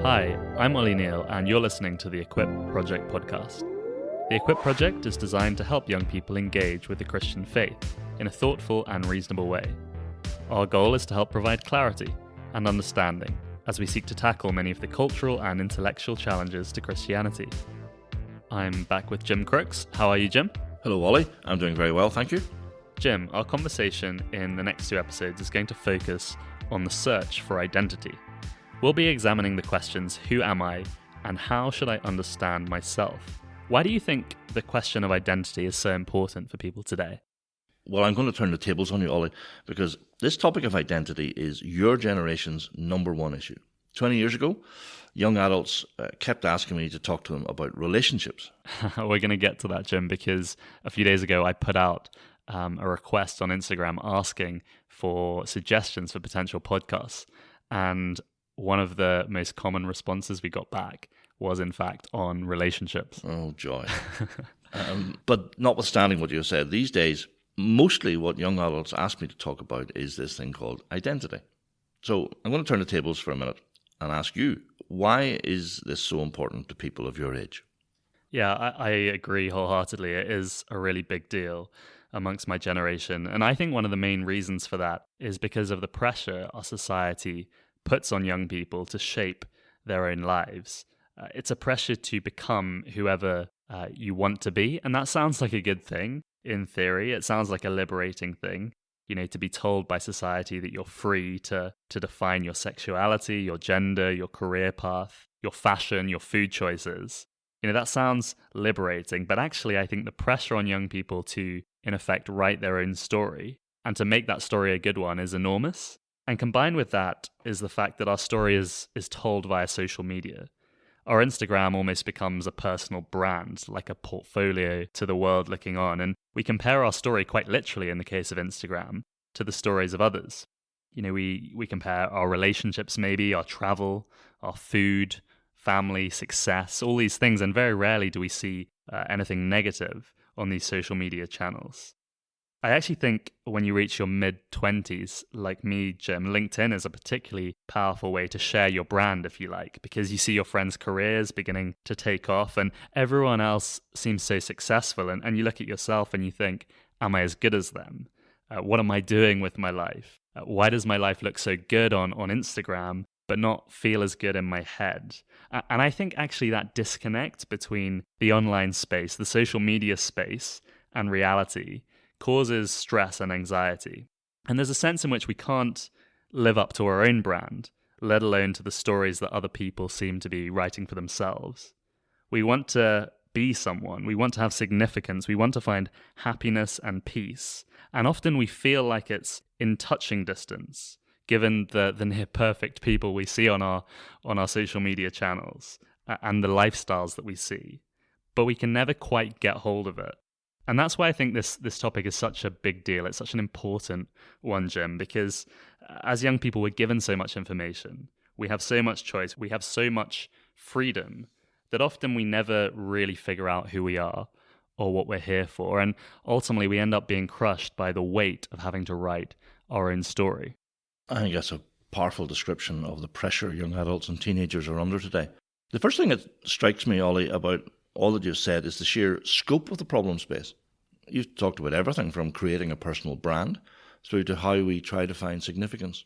Hi, I'm Ollie Neal, and you're listening to the Equip Project podcast. The Equip Project is designed to help young people engage with the Christian faith in a thoughtful and reasonable way. Our goal is to help provide clarity and understanding as we seek to tackle many of the cultural and intellectual challenges to Christianity. I'm back with Jim Crooks. How are you, Jim? Hello, Ollie. I'm doing very well, thank you. Jim, our conversation in the next two episodes is going to focus on the search for identity. We'll be examining the questions, who am I, and how should I understand myself? Why do you think the question of identity is so important for people today? Well, I'm going to turn the tables on you, Ollie, because this topic of identity is your generation's number one issue. 20 years ago, young adults kept asking me to talk to them about relationships. We're going to get to that, Jim, because a few days ago I put out a request on Instagram asking for suggestions for potential podcasts. And one of the most common responses we got back was, in fact, on relationships. Oh, joy. But notwithstanding what you said, these days, mostly what young adults ask me to talk about is this thing called identity. So I'm going to turn the tables for a minute and ask you, why is this so important to people of your age? Yeah, I agree wholeheartedly. It is a really big deal amongst my generation. And I think one of the main reasons for that is because of the pressure our society puts on young people to shape their own lives. It's a pressure to become whoever you want to be. And that sounds like a good thing in theory. It sounds like a liberating thing, to be told by society that you're free to define your sexuality, your gender, your career path, your fashion, your food choices. That sounds liberating. But actually, I think the pressure on young people to, in effect, write their own story and to make that story a good one is enormous. And combined with that is the fact that our story is told via social media. Our Instagram almost becomes a personal brand, like a portfolio to the world looking on. And we compare our story quite literally in the case of Instagram to the stories of others. We compare our relationships maybe, our travel, our food, family, success, all these things. And very rarely do we see anything negative on these social media channels. I actually think when you reach your mid-20s, like me, Jim, LinkedIn is a particularly powerful way to share your brand, if you like, because you see your friends' careers beginning to take off and everyone else seems so successful. And you look at yourself and you think, am I as good as them? What am I doing with my life? Why does my life look so good on Instagram, but not feel as good in my head? And I think actually that disconnect between the online space, the social media space, and reality causes stress and anxiety. And there's a sense in which we can't live up to our own brand, let alone to the stories that other people seem to be writing for themselves. We want to be someone, we want to have significance, we want to find happiness and peace. And often we feel like it's in touching distance, given the near perfect people we see on our social media channels and the lifestyles that we see. But we can never quite get hold of it. And that's why I think this topic is such a big deal. It's such an important one, Jim, because as young people, we're given so much information. We have so much choice. We have so much freedom that often we never really figure out who we are or what we're here for. And ultimately, we end up being crushed by the weight of having to write our own story. I think that's a powerful description of the pressure young adults and teenagers are under today. The first thing that strikes me, Ollie, about all that you've said is the sheer scope of the problem space. You've talked about everything from creating a personal brand through to how we try to find significance.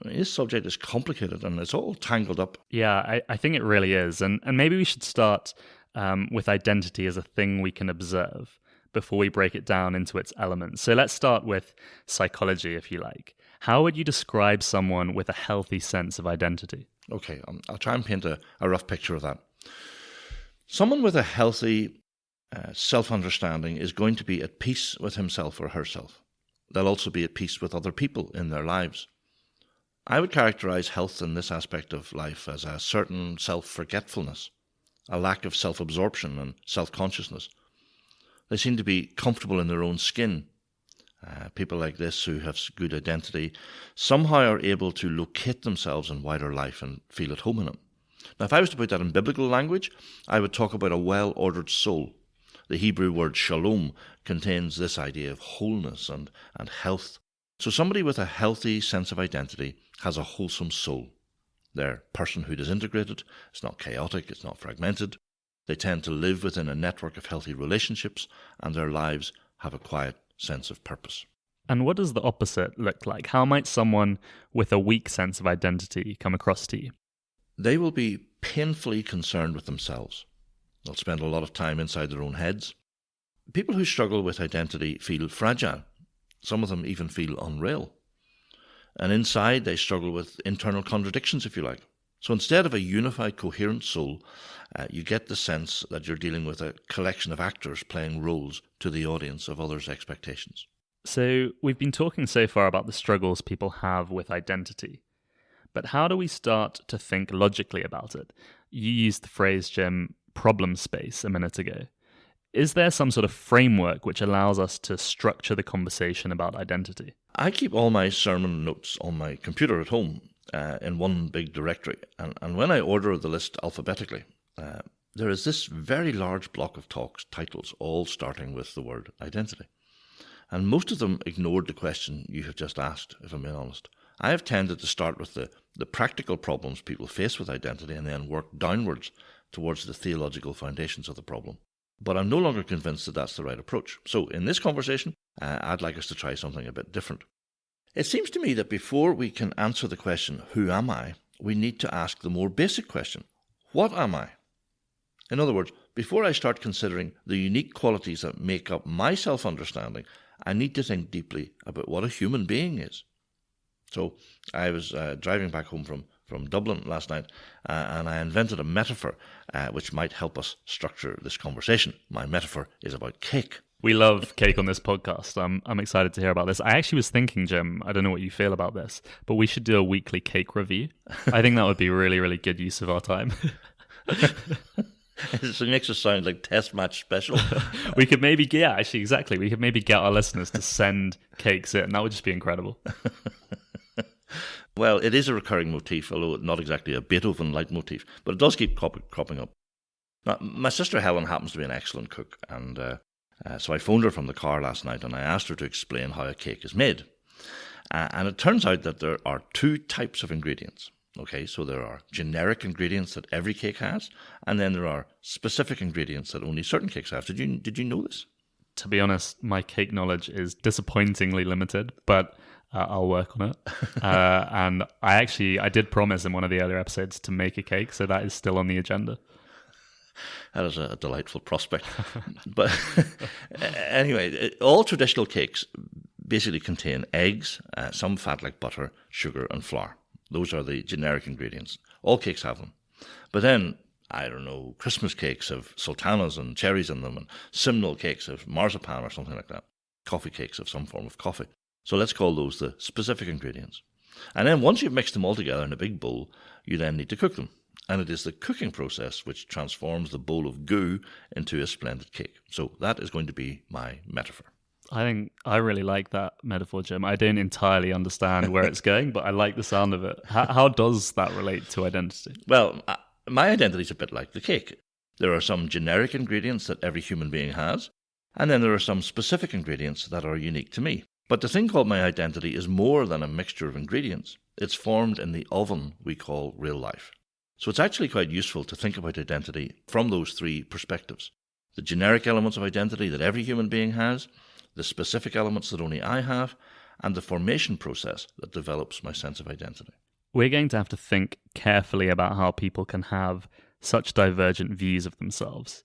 I mean, this subject is complicated and it's all tangled up. Yeah, I think it really is. And maybe we should start with identity as a thing we can observe before we break it down into its elements. So let's start with psychology, if you like. How would you describe someone with a healthy sense of identity? Okay, I'll try and paint a rough picture of that. Someone with a healthy self-understanding is going to be at peace with himself or herself. They'll also be at peace with other people in their lives. I would characterize health in this aspect of life as a certain self-forgetfulness, a lack of self-absorption and self-consciousness. They seem to be comfortable in their own skin. People like this who have good identity somehow are able to locate themselves in wider life and feel at home in it. Now, if I was to put that in biblical language, I would talk about a well-ordered soul. The Hebrew word shalom contains this idea of wholeness and health. So somebody with a healthy sense of identity has a wholesome soul. Their personhood is integrated, it's not chaotic, it's not fragmented. They tend to live within a network of healthy relationships, and their lives have a quiet sense of purpose. And what does the opposite look like? How might someone with a weak sense of identity come across to you? They will be painfully concerned with themselves. They'll spend a lot of time inside their own heads. People who struggle with identity feel fragile. Some of them even feel unreal. And inside they struggle with internal contradictions, if you like. So instead of a unified, coherent soul, you get the sense that you're dealing with a collection of actors playing roles to the audience of others' expectations. So we've been talking so far about the struggles people have with identity. But how do we start to think logically about it? You used the phrase, Jim, problem space a minute ago. Is there some sort of framework which allows us to structure the conversation about identity? I keep all my sermon notes on my computer at home in one big directory. And when I order the list alphabetically, there is this very large block of talks, titles, all starting with the word identity. And most of them ignored the question you have just asked, if I'm being honest. I have tended to start with the practical problems people face with identity and then work downwards towards the theological foundations of the problem. But I'm no longer convinced that that's the right approach. So in this conversation, I'd like us to try something a bit different. It seems to me that before we can answer the question, who am I, we need to ask the more basic question, what am I? In other words, before I start considering the unique qualities that make up my self-understanding, I need to think deeply about what a human being is. So I was driving back home from Dublin last night, and I invented a metaphor which might help us structure this conversation. My metaphor is about cake. We love cake on this podcast. I'm excited to hear about this. I actually was thinking, Jim, I don't know what you feel about this, but we should do a weekly cake review. I think that would be really, really good use of our time. It makes us sound like test match special. We could maybe, yeah, actually, exactly. We could maybe get our listeners to send cakes in. That would just be incredible. Well, it is a recurring motif, although not exactly a Beethoven leitmotif, but it does keep cropping up. Now, my sister Helen happens to be an excellent cook, and so I phoned her from the car last night and I asked her to explain how a cake is made. And it turns out that there are two types of ingredients. Okay, so there are generic ingredients that every cake has, and then there are specific ingredients that only certain cakes have. Did you know this? To be honest, my cake knowledge is disappointingly limited, but I'll work on it. And I did promise in one of the earlier episodes to make a cake, so that is still on the agenda. That is a delightful prospect. But anyway, all traditional cakes basically contain eggs, some fat like butter, sugar, and flour. Those are the generic ingredients. All cakes have them. But then, I don't know, Christmas cakes have sultanas and cherries in them, and simnel cakes have marzipan or something like that. Coffee cakes have some form of coffee. So let's call those the specific ingredients. And then once you've mixed them all together in a big bowl, you then need to cook them. And it is the cooking process which transforms the bowl of goo into a splendid cake. So that is going to be my metaphor. I think I really like that metaphor, Jim. I don't entirely understand where it's going, but I like the sound of it. How does that relate to identity? Well, my identity is a bit like the cake. There are some generic ingredients that every human being has, and then there are some specific ingredients that are unique to me. But the thing called my identity is more than a mixture of ingredients. It's formed in the oven we call real life. So it's actually quite useful to think about identity from those three perspectives. The generic elements of identity that every human being has, the specific elements that only I have, and the formation process that develops my sense of identity. We're going to have to think carefully about how people can have such divergent views of themselves,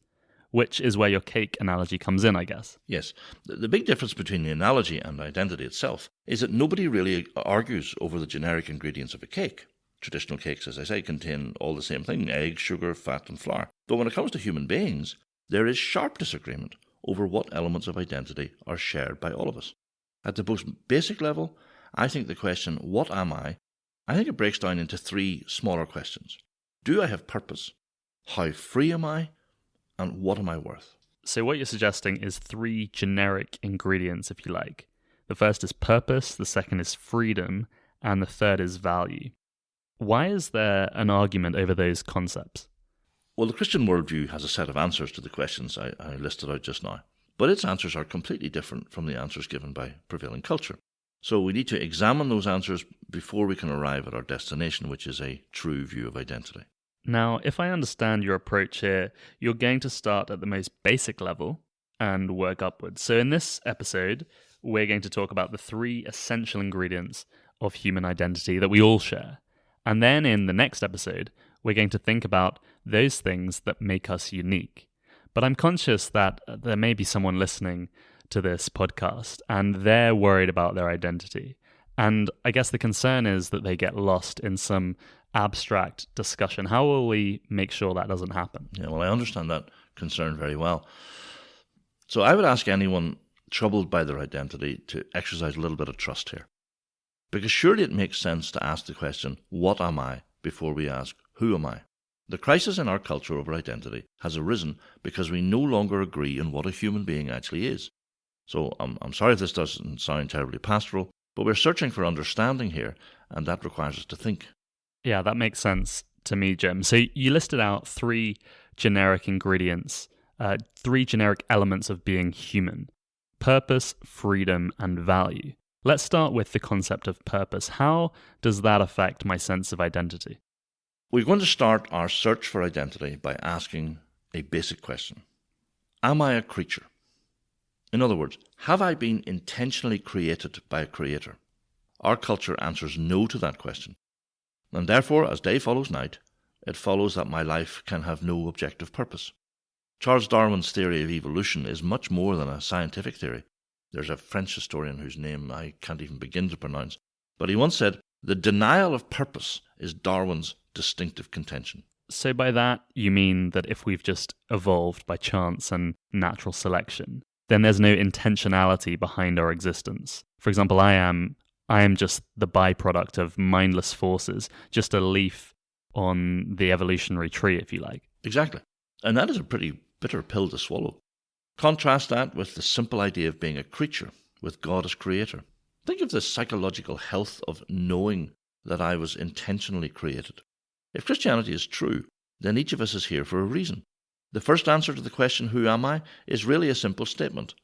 which is where your cake analogy comes in, I guess. Yes. The big difference between the analogy and identity itself is that nobody really argues over the generic ingredients of a cake. Traditional cakes, as I say, contain all the same thing, eggs, sugar, fat, and flour. But when it comes to human beings, there is sharp disagreement over what elements of identity are shared by all of us. At the most basic level, I think the question, what am I think it breaks down into three smaller questions. Do I have purpose? How free am I? And what am I worth? So what you're suggesting is three generic ingredients, if you like. The first is purpose, the second is freedom, and the third is value. Why is there an argument over those concepts? Well, the Christian worldview has a set of answers to the questions I listed out just now, but its answers are completely different from the answers given by prevailing culture. So we need to examine those answers before we can arrive at our destination, which is a true view of identity. Now, if I understand your approach here, you're going to start at the most basic level and work upwards. So in this episode, we're going to talk about the 3 essential ingredients of human identity that we all share. And then in the next episode, we're going to think about those things that make us unique. But I'm conscious that there may be someone listening to this podcast and they're worried about their identity. And I guess the concern is that they get lost in some abstract discussion. How will we make sure that doesn't happen? Yeah, well, I understand that concern very well. So I would ask anyone troubled by their identity to exercise a little bit of trust here. Because surely it makes sense to ask the question, what am I, before we ask, who am I? The crisis in our culture over identity has arisen because we no longer agree on what a human being actually is. So I'm sorry if this doesn't sound terribly pastoral, but we're searching for understanding here, and that requires us to think. Yeah, that makes sense to me, Jim. So you listed out 3 generic ingredients, 3 generic elements of being human: purpose, freedom, and value. Let's start with the concept of purpose. How does that affect my sense of identity? We're going to start our search for identity by asking a basic question. Am I a creature? In other words, have I been intentionally created by a creator? Our culture answers no to that question. And therefore, as day follows night, it follows that my life can have no objective purpose. Charles Darwin's theory of evolution is much more than a scientific theory. There's a French historian whose name I can't even begin to pronounce, but he once said, "The denial of purpose is Darwin's distinctive contention." So by that, you mean that if we've just evolved by chance and natural selection, then there's no intentionality behind our existence. For example, I am just the byproduct of mindless forces, just a leaf on the evolutionary tree, if you like. Exactly. And that is a pretty bitter pill to swallow. Contrast that with the simple idea of being a creature, with God as creator. Think of the psychological health of knowing that I was intentionally created. If Christianity is true, then each of us is here for a reason. The first answer to the question, who am I, is really a simple statement.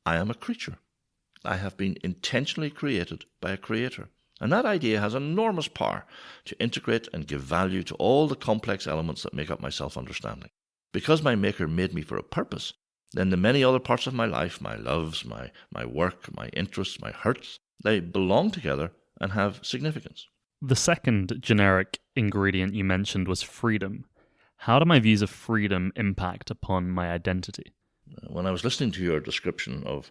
I am a creature. I have been intentionally created by a creator. And that idea has enormous power to integrate and give value to all the complex elements that make up my self-understanding. Because my Maker made me for a purpose, then the many other parts of my life, my loves, my work, my interests, my hurts, they belong together and have significance. The second generic ingredient you mentioned was freedom. How do my views of freedom impact upon my identity? When I was listening to your description of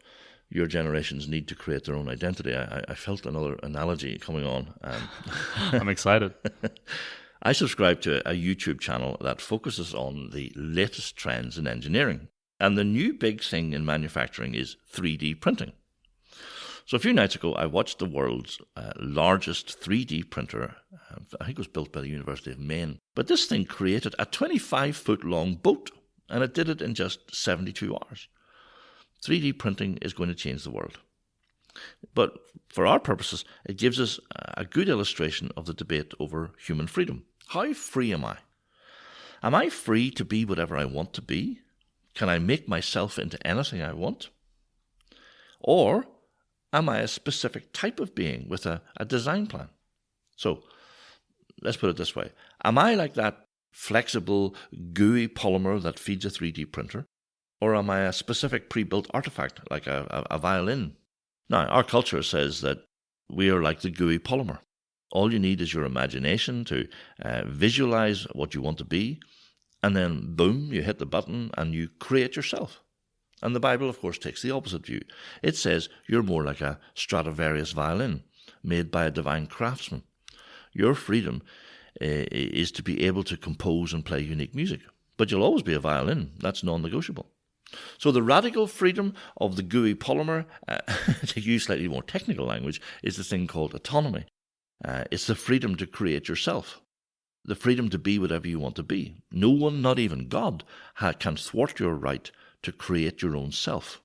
your generation's need to create their own identity, I felt another analogy coming on. I'm excited. I subscribe to a YouTube channel that focuses on the latest trends in engineering. And the new big thing in manufacturing is 3D printing. So a few nights ago, I watched the world's largest 3D printer. I think it was built by the University of Maine. But this thing created a 25-foot-long boat, and it did it in just 72 hours. 3D printing is going to change the world. But for our purposes, it gives us a good illustration of the debate over human freedom. How free am I? Am I free to be whatever I want to be? Can I make myself into anything I want? Or am I a specific type of being with a design plan? So let's put it this way. Am I like that flexible, gooey polymer that feeds a 3D printer? Or am I a specific pre-built artifact like a violin? Now, our culture says that we are like the gooey polymer. All you need is your imagination to visualize what you want to be, and then boom, you hit the button and you create yourself. And the Bible, of course, takes the opposite view. It says you're more like a Stradivarius violin made by a divine craftsman. Your freedom is to be able to compose and play unique music. But you'll always be a violin. That's non-negotiable. So the radical freedom of the gooey polymer, to use slightly more technical language, is the thing called autonomy. It's the freedom to create yourself. The freedom to be whatever you want to be. No one, not even God, can thwart your right to create your own self.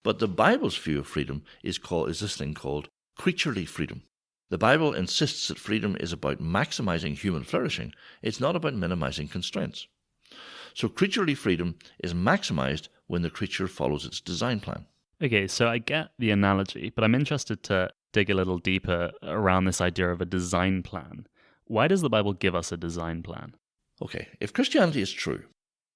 But the Bible's view of freedom is this thing called creaturely freedom. The Bible insists that freedom is about maximizing human flourishing. It's not about minimizing constraints. So creaturely freedom is maximized when the creature follows its design plan. Okay, so I get the analogy, but I'm interested to dig a little deeper around this idea of a design plan. Why does the Bible give us a design plan? Okay, if Christianity is true,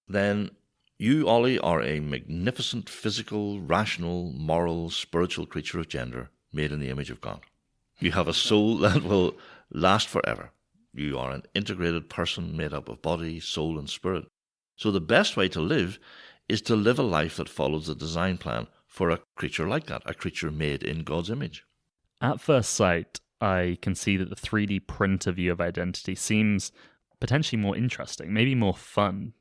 then you, Ollie, are a magnificent physical, rational, moral, spiritual creature of gender made in the image of God. You have a soul that will last forever. You are an integrated person made up of body, soul, and spirit. So the best way to live is to live a life that follows the design plan for a creature like that, a creature made in God's image. At first sight, I can see that the 3D printer view of identity seems potentially more interesting, maybe more fun.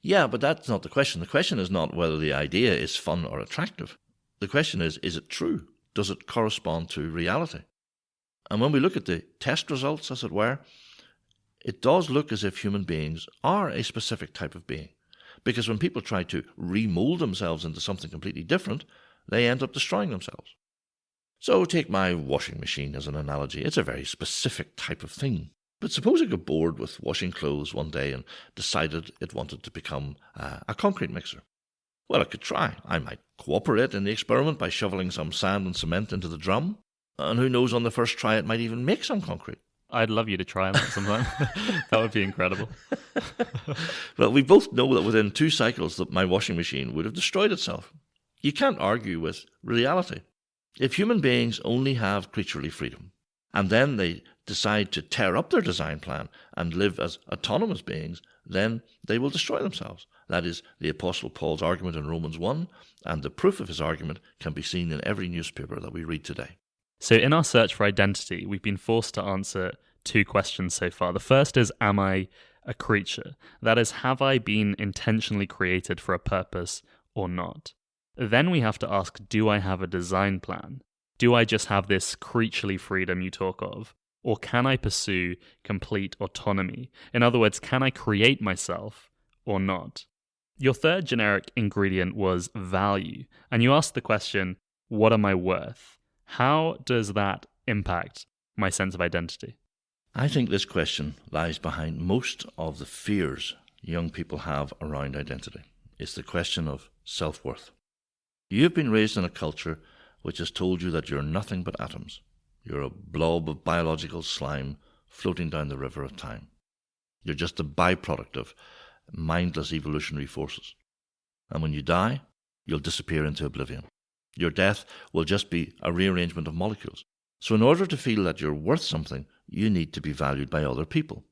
Yeah, but that's not the question. The question is not whether the idea is fun or attractive. The question is it true? Does it correspond to reality? And when we look at the test results, as it were, it does look as if human beings are a specific type of being. Because when people try to remold themselves into something completely different, they end up destroying themselves. So take my washing machine as an analogy. It's a very specific type of thing. But suppose I got bored with washing clothes one day and decided it wanted to become a concrete mixer. Well, I could try. I might cooperate in the experiment by shoveling some sand and cement into the drum. And who knows, on the first try, it might even make some concrete. I'd love you to try that sometime. That would be incredible. Well, we both know that within 2 cycles that my washing machine would have destroyed itself. You can't argue with reality. If human beings only have creaturely freedom, and then they decide to tear up their design plan and live as autonomous beings, then they will destroy themselves. That is the Apostle Paul's argument in Romans 1, and the proof of his argument can be seen in every newspaper that we read today. So in our search for identity, we've been forced to answer 2 questions so far. The first is, am I a creature? That is, have I been intentionally created for a purpose or not? Then we have to ask, do I have a design plan? Do I just have this creaturely freedom you talk of? Or can I pursue complete autonomy? In other words, can I create myself or not? Your third generic ingredient was value. And you asked the question, what am I worth? How does that impact my sense of identity? I think this question lies behind most of the fears young people have around identity. It's the question of self-worth. You've been raised in a culture which has told you that you're nothing but atoms. You're a blob of biological slime floating down the river of time. You're just a byproduct of mindless evolutionary forces. And when you die, you'll disappear into oblivion. Your death will just be a rearrangement of molecules. So in order to feel that you're worth something, you need to be valued by other people.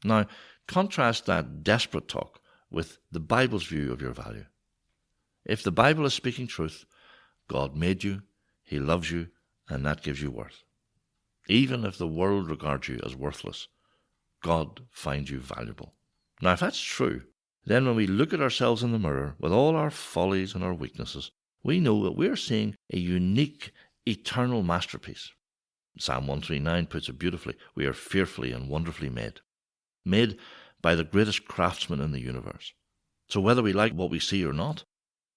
Now, contrast that desperate talk with the Bible's view of your value. If the Bible is speaking truth, God made you, He loves you, and that gives you worth. Even if the world regards you as worthless, God finds you valuable. Now, if that's true, then when we look at ourselves in the mirror with all our follies and our weaknesses, we know that we're seeing a unique, eternal masterpiece. Psalm 139 puts it beautifully. We are fearfully and wonderfully made by the greatest craftsman in the universe. So whether we like what we see or not,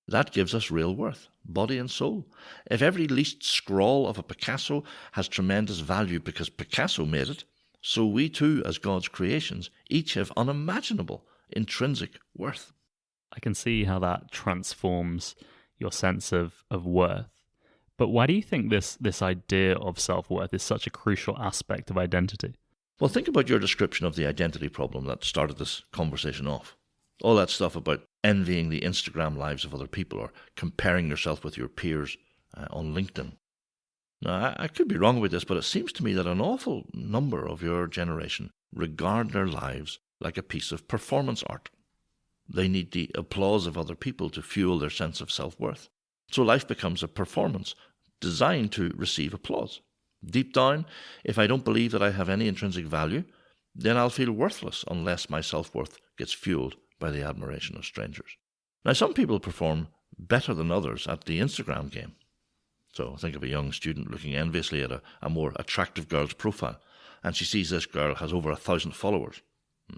that gives us real worth, body and soul. If every least scrawl of a Picasso has tremendous value because Picasso made it, so we too, as God's creations, each have unimaginable intrinsic worth. I can see how that transforms your sense of worth. But why do you think this idea of self-worth is such a crucial aspect of identity? Well, think about your description of the identity problem that started this conversation off. All that stuff about envying the Instagram lives of other people or comparing yourself with your peers on LinkedIn. Now, I could be wrong with this, but it seems to me that an awful number of your generation regard their lives like a piece of performance art. They need the applause of other people to fuel their sense of self-worth. So life becomes a performance designed to receive applause. Deep down, if I don't believe that I have any intrinsic value, then I'll feel worthless unless my self-worth gets fueled by the admiration of strangers. Now, some people perform better than others at the Instagram game. So think of a young student looking enviously at a more attractive girl's profile, and she sees this girl has over 1,000 followers.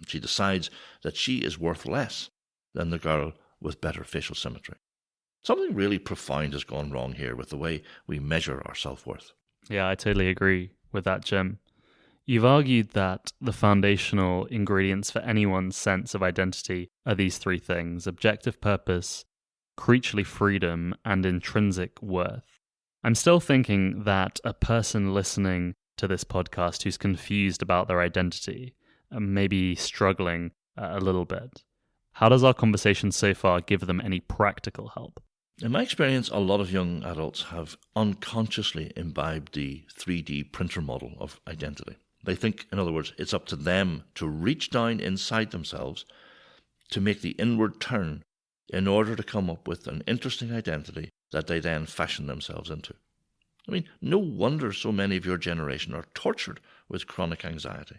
She decides that she is worth less than the girl with better facial symmetry. Something really profound has gone wrong here with the way we measure our self-worth. Yeah, I totally agree with that, Jim. You've argued that the foundational ingredients for anyone's sense of identity are these 3 things: objective purpose, creaturely freedom, and intrinsic worth. I'm still thinking that a person listening to this podcast who's confused about their identity, maybe struggling a little bit, how does our conversation so far give them any practical help? In my experience, a lot of young adults have unconsciously imbibed the 3D printer model of identity. They think, in other words, it's up to them to reach down inside themselves to make the inward turn in order to come up with an interesting identity that they then fashion themselves into. I mean, no wonder so many of your generation are tortured with chronic anxiety.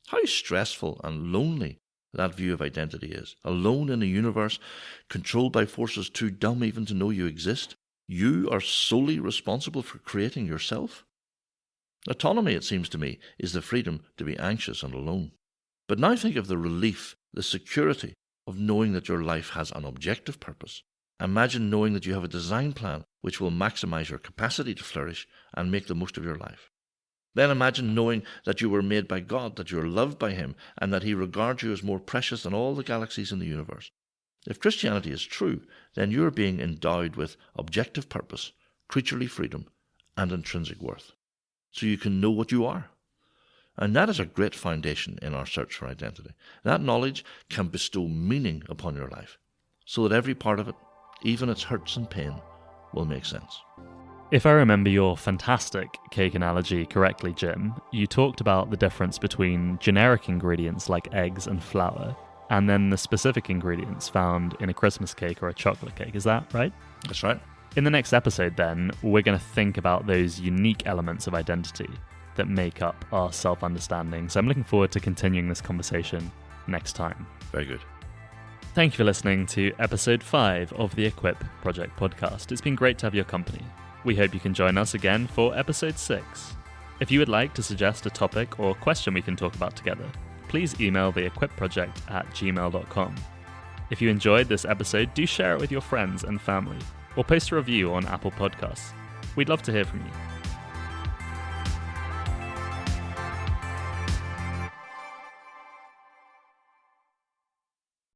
How stressful and lonely that view of identity is. Alone in a universe controlled by forces too dumb even to know you exist. You are solely responsible for creating yourself. Autonomy, it seems to me, is the freedom to be anxious and alone. But now think of the relief, the security of knowing that your life has an objective purpose. Imagine knowing that you have a design plan which will maximize your capacity to flourish and make the most of your life. Then imagine knowing that you were made by God, that you are loved by Him, and that He regards you as more precious than all the galaxies in the universe. If Christianity is true, then you are being endowed with objective purpose, creaturely freedom, and intrinsic worth. So you can know what you are. And that is a great foundation in our search for identity. That knowledge can bestow meaning upon your life, so that every part of it, even its hurts and pain, will make sense. If I remember your fantastic cake analogy correctly, Jim, you talked about the difference between generic ingredients like eggs and flour, and then the specific ingredients found in a Christmas cake or a chocolate cake. Is that right? That's right. In the next episode, then, we're going to think about those unique elements of identity that make up our self-understanding. So I'm looking forward to continuing this conversation next time. Very good. Thank you for listening to episode 5 of the Equip Project podcast. It's been great to have your company. We hope you can join us again for episode 6. If you would like to suggest a topic or question we can talk about together, please email theequipproject@gmail.com. If you enjoyed this episode, do share it with your friends and family, or post a review on Apple Podcasts. We'd love to hear from you.